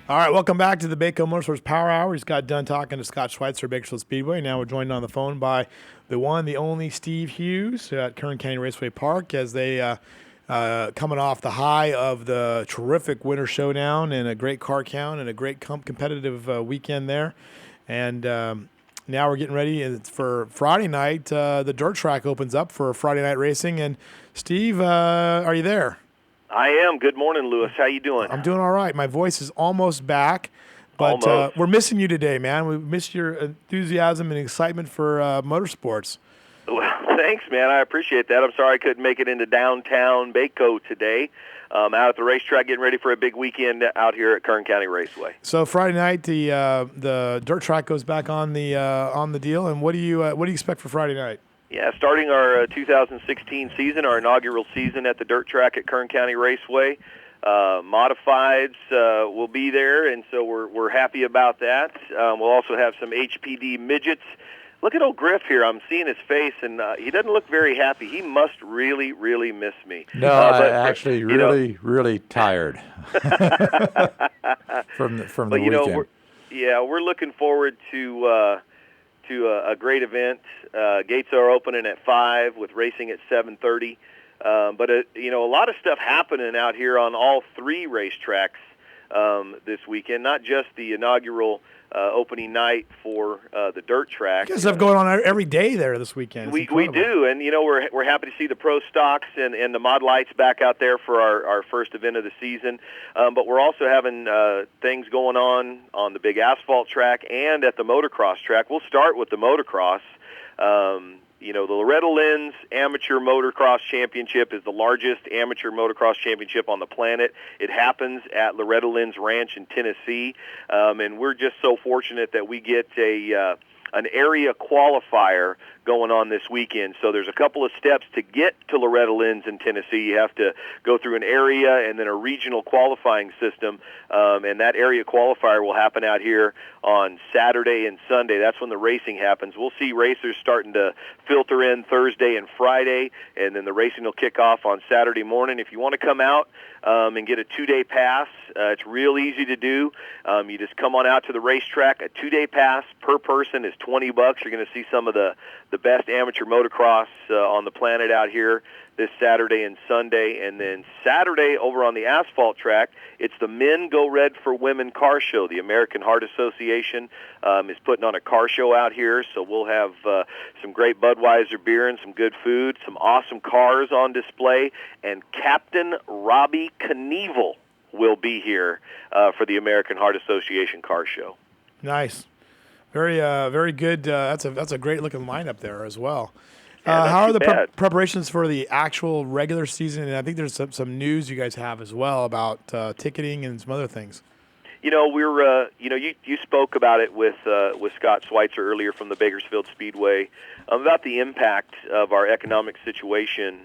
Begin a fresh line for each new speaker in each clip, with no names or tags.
All right, welcome back to the Baco Motorsports Power Hour. We just got done talking to Scott Schweitzer at Bakersfield Speedway. Now we're joined on the phone by the one, the only Steve Hughes at Kern County Raceway Park as they coming off the high of the terrific winter showdown and a great car count and a great competitive weekend there. And now we're getting ready for Friday night. The dirt track opens up for Friday night racing. And Steve, are you there?
I am. Good morning, Lewis. How you doing?
I'm doing all right. My voice is almost back, but we're missing you today, man. We missed your enthusiasm and excitement for motorsports.
Well, thanks, man. I appreciate that. I'm sorry I couldn't make it into downtown Baco today. Out at the racetrack, getting ready for a big weekend out here at Kern County Raceway.
So Friday night, the dirt track goes back on the deal. And what do you expect for Friday night?
Yeah, starting our 2016 season, our inaugural season at the dirt track at Kern County Raceway. Modifieds will be there, and so we're happy about that. We'll also have some HPD midgets. Look at old Griff here. I'm seeing his face, and he doesn't look very happy. He must really, really miss me.
No, I'm actually really tired from the weekend.
We're looking forward to a great event. Gates are opening at 5 with racing at 7:30. But a lot of stuff happening out here on all three racetracks this weekend, not just the inaugural opening night for the dirt track.
You guys have going on every day there this weekend.
We do, and we're happy to see the pro stocks and the mod lights back out there for our first event of the season. But we're also having things going on the big asphalt track and at the motocross track. We'll start with the motocross. The Loretta Lynn's Amateur Motocross Championship is the largest amateur motocross championship on the planet. It happens at Loretta Lynn's Ranch in Tennessee, and we're just so fortunate that we get an area qualifier going on this weekend. So there's a couple of steps to get to Loretta Lynn's in Tennessee. You have to go through an area and then a regional qualifying system, and that area qualifier will happen out here on Saturday and Sunday. That's when the racing happens. We'll see racers starting to filter in Thursday and Friday, and then the racing will kick off on Saturday morning. If you want to come out and get a 2-day pass, it's real easy to do. You just come on out to the racetrack. A 2-day pass per person is $20. You're going to see some of the best amateur motocross on the planet out here this Saturday and Sunday. And then Saturday over on the asphalt track, it's the Men Go Red for Women car show. The American Heart Association is putting on a car show out here, so we'll have some great Budweiser beer and some good food, some awesome cars on display, and Captain Robbie Knievel will be here for the American Heart Association car show.
Nice. Very good. That's a great looking lineup there as well.
Yeah,
how are the preparations for the actual regular season? And I think there's some news you guys have as well about ticketing and some other things.
You spoke about it with Scott Schweitzer earlier from the Bakersfield Speedway about the impact of our economic situation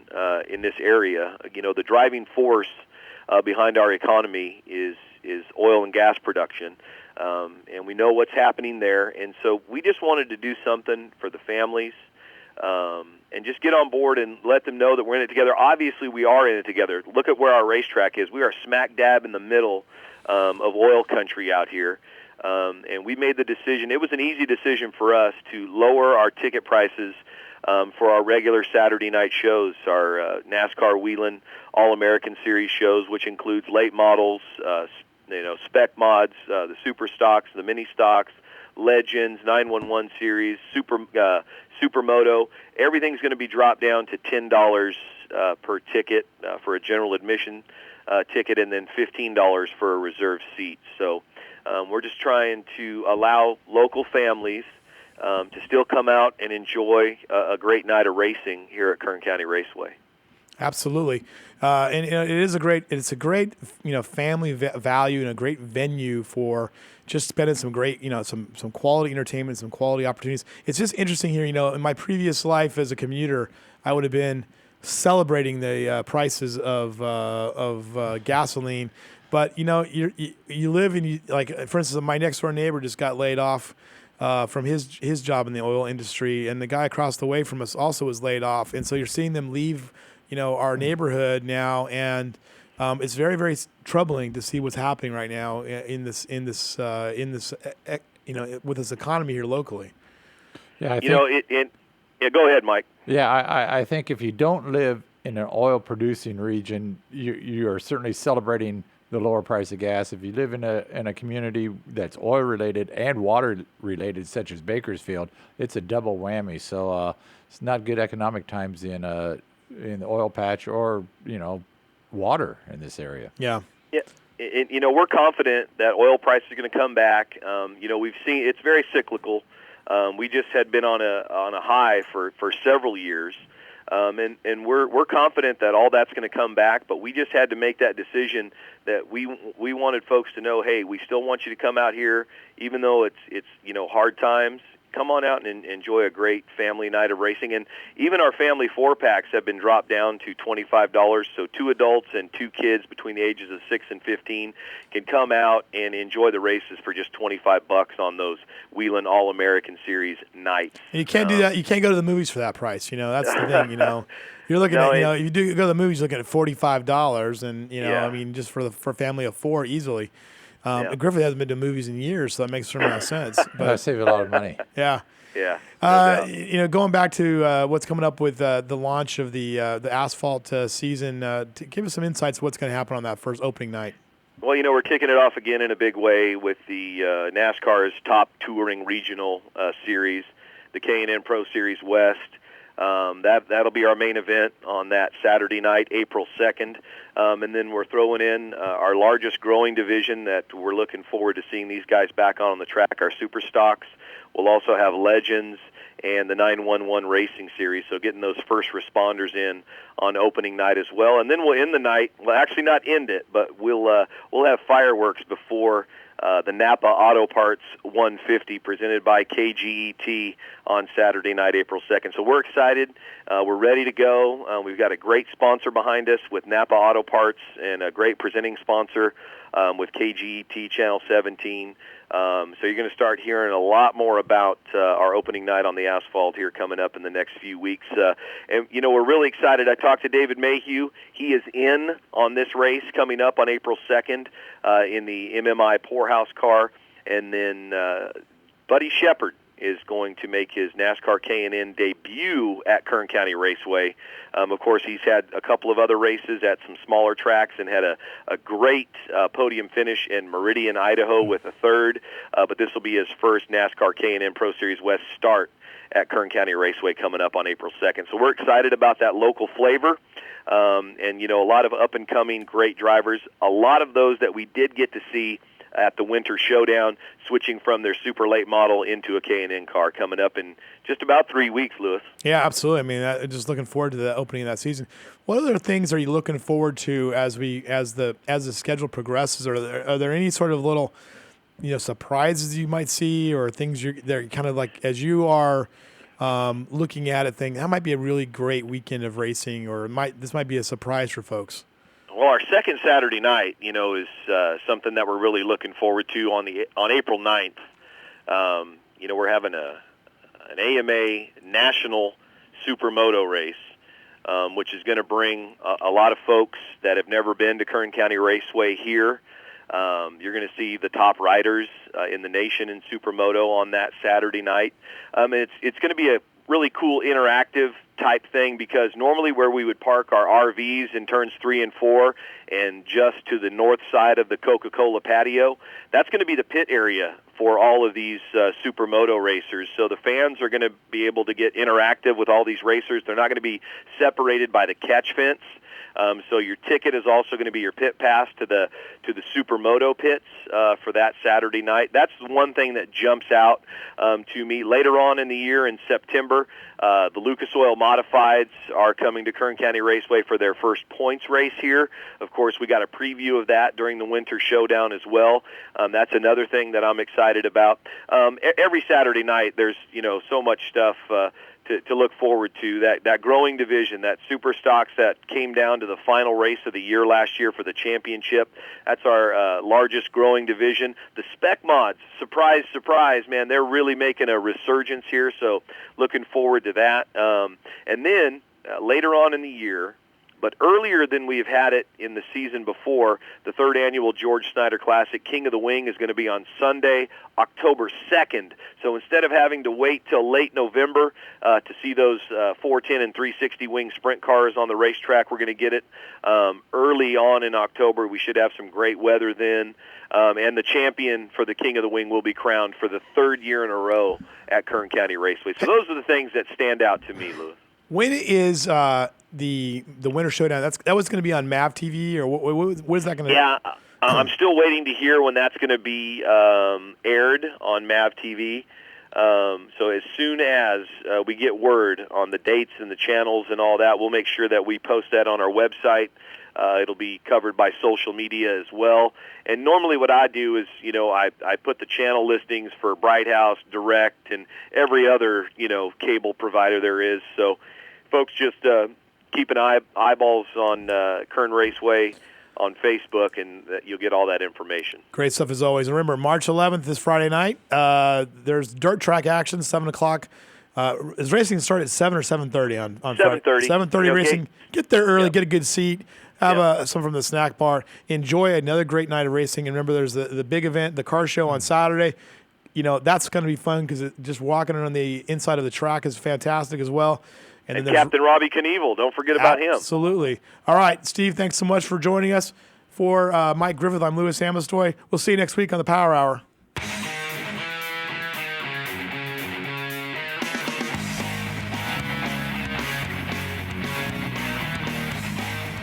in this area. The driving force behind our economy is oil and gas production. And we know what's happening there, and so we just wanted to do something for the families and just get on board and let them know that we're in it together. Obviously, we are in it together. Look at where our racetrack is. We are smack dab in the middle of oil country out here, and we made the decision. It was an easy decision for us to lower our ticket prices for our regular Saturday night shows, our NASCAR Wheeling All-American Series shows, which includes late models, spec mods, the super stocks, the mini stocks, legends, 911 series, supermoto. Everything's going to be dropped down to $10 per ticket for a general admission ticket, and then $15 for a reserved seat. So we're just trying to allow local families to still come out and enjoy a great night of racing here at Kern County Raceway.
Absolutely, and it's a great family value and a great venue for just spending some great some quality entertainment, some quality opportunities. It's just interesting here. In my previous life as a commuter, I would have been celebrating the prices of gasoline, but you live in for instance, my next door neighbor just got laid off from his job in the oil industry, and the guy across the way from us also was laid off, and so you're seeing them leave our neighborhood now, and It's very, very troubling to see what's happening right now in this with this economy here locally.
Yeah,
go ahead, Mike.
Yeah, I think if you don't live in an oil-producing region, you are certainly celebrating the lower price of gas. If you live in a community that's oil-related and water-related, such as Bakersfield, it's a double whammy. So it's not good economic times in the oil patch or water in this area.
Yeah.
Yeah. We're confident that oil prices are going to come back. We've seen it's very cyclical. We just had been on a high for several years, and we're confident that all that's going to come back. But we just had to make that decision that we wanted folks to know, hey, we still want you to come out here, even though it's hard times. Come on out and enjoy a great family night of racing. And even our family 4-packs have been dropped down to $25. So 2 adults and 2 kids between the ages of 6 and 15 can come out and enjoy the races for just $25 on those Wheeling All-American Series nights.
And you can't do that. You can't go to the movies for that price. That's the thing. You're looking at you do go to the movies, you're looking at $45, and I mean, just for a family of 4 easily. Griffith hasn't been to movies in years, so that makes a certain amount of sense. But
I save a lot of money.
Yeah.
Yeah.
Going back to what's coming up with the launch of the asphalt season, give us some insights of what's going to happen on that first opening night.
Well, we're kicking it off again in a big way with the NASCAR's top touring regional series, the K&N Pro Series West. That'll be our main event on that Saturday night, April 2nd. And then we're throwing in our largest growing division that we're looking forward to seeing these guys back on the track, our Super Stocks. We'll also have Legends and the 911 Racing Series, so getting those first responders in on opening night as well. And then we'll end the night, well, actually not end it, but we'll have fireworks before the Napa Auto Parts 150 presented by KGET on Saturday night, April 2nd. So we're excited. We're ready to go. We've got a great sponsor behind us with Napa Auto Parts and a great presenting sponsor with KGET Channel 17. So you're going to start hearing a lot more about our opening night on the asphalt here coming up in the next few weeks. And we're really excited. I talked to David Mayhew. He is in on this race coming up on April 2nd in the MMI Poorhouse car. And then Buddy Shepard is going to make his NASCAR K&N debut at Kern County Raceway. Of course, he's had a couple of other races at some smaller tracks and had a great podium finish in Meridian, Idaho with a third. But this will be his first NASCAR K&N Pro Series West start at Kern County Raceway coming up on April 2nd. So we're excited about that local flavor. And, a lot of up-and-coming great drivers. A lot of those that we did get to see at the Winter Showdown, switching from their super late model into a K&N car coming up in just about 3 weeks, Lewis.
Yeah, absolutely. I mean, just looking forward to the opening of that season. What other things are you looking forward to as the schedule progresses? Are there any sort of little, surprises you might see, or things they're kind of like as you are looking at it, that might be a really great weekend of racing, or this might be a surprise for folks?
Well, our second Saturday night, is something that we're really looking forward to on April 9th. We're having an AMA National Supermoto race, which is going to bring a lot of folks that have never been to Kern County Raceway here. You're going to see the top riders in the nation in Supermoto on that Saturday night. It's going to be a really cool interactive type thing, because normally where we would park our RVs in turns 3 and 4 and just to the north side of the Coca-Cola patio, that's going to be the pit area for all of these Supermoto racers. So the fans are going to be able to get interactive with all these racers. They're not going to be separated by the catch fence. So your ticket is also going to be your pit pass to the Supermoto pits for that Saturday night. That's one thing that jumps out to me. Later on in the year, in September, the Lucas Oil Modifieds are coming to Kern County Raceway for their first points race here. Of course, we got a preview of that during the Winter Showdown as well. That's another thing that I'm excited about. Every Saturday night, there's so much stuff to look forward to. That growing division, that Super Stocks that came down to the final race of the year last year for the championship. That's our largest growing division. The Spec Mods, surprise, surprise, man, they're really making a resurgence here, so looking forward to that. And then later on in the year, But earlier than we've had it in the season before, the third annual George Snyder Classic King of the Wing is going to be on Sunday, October 2nd. So instead of having to wait till late November to see those 410 and 360 wing sprint cars on the racetrack, we're going to get it early on in October. We should have some great weather then. And the champion for the King of the Wing will be crowned for the third year in a row at Kern County Raceway. So those are the things that stand out to me, Louis.
When is the Winter Showdown? That was going to be on MAV TV, or what is that going to?
Yeah, I'm still waiting to hear when that's going to be aired on MAV TV. So as soon as we get word on the dates and the channels and all that, we'll make sure that we post that on our website. It'll be covered by social media as well. And normally what I do is, I put the channel listings for Bright House, Direct, and every other, cable provider there is. So folks just keep an eyeballs on Kern Raceway on Facebook, and you'll get all that information.
Great stuff as always. And remember, March 11th, this Friday night, there's dirt track action, 7 o'clock. Is racing start at 7 or 7:30 on
7:30.
7:30 racing. Get there early, get a good seat, have
Yep.
some from the snack bar. Enjoy another great night of racing. And remember, there's the big event, the car show on Saturday. That's going to be fun because just walking around the inside of the track is fantastic as well.
And
then
Captain Robbie Knievel, don't forget about him.
Absolutely. All right, Steve, thanks so much for joining us. For Mike Griffith, I'm Louis Amistoy. We'll see you next week on the Power Hour.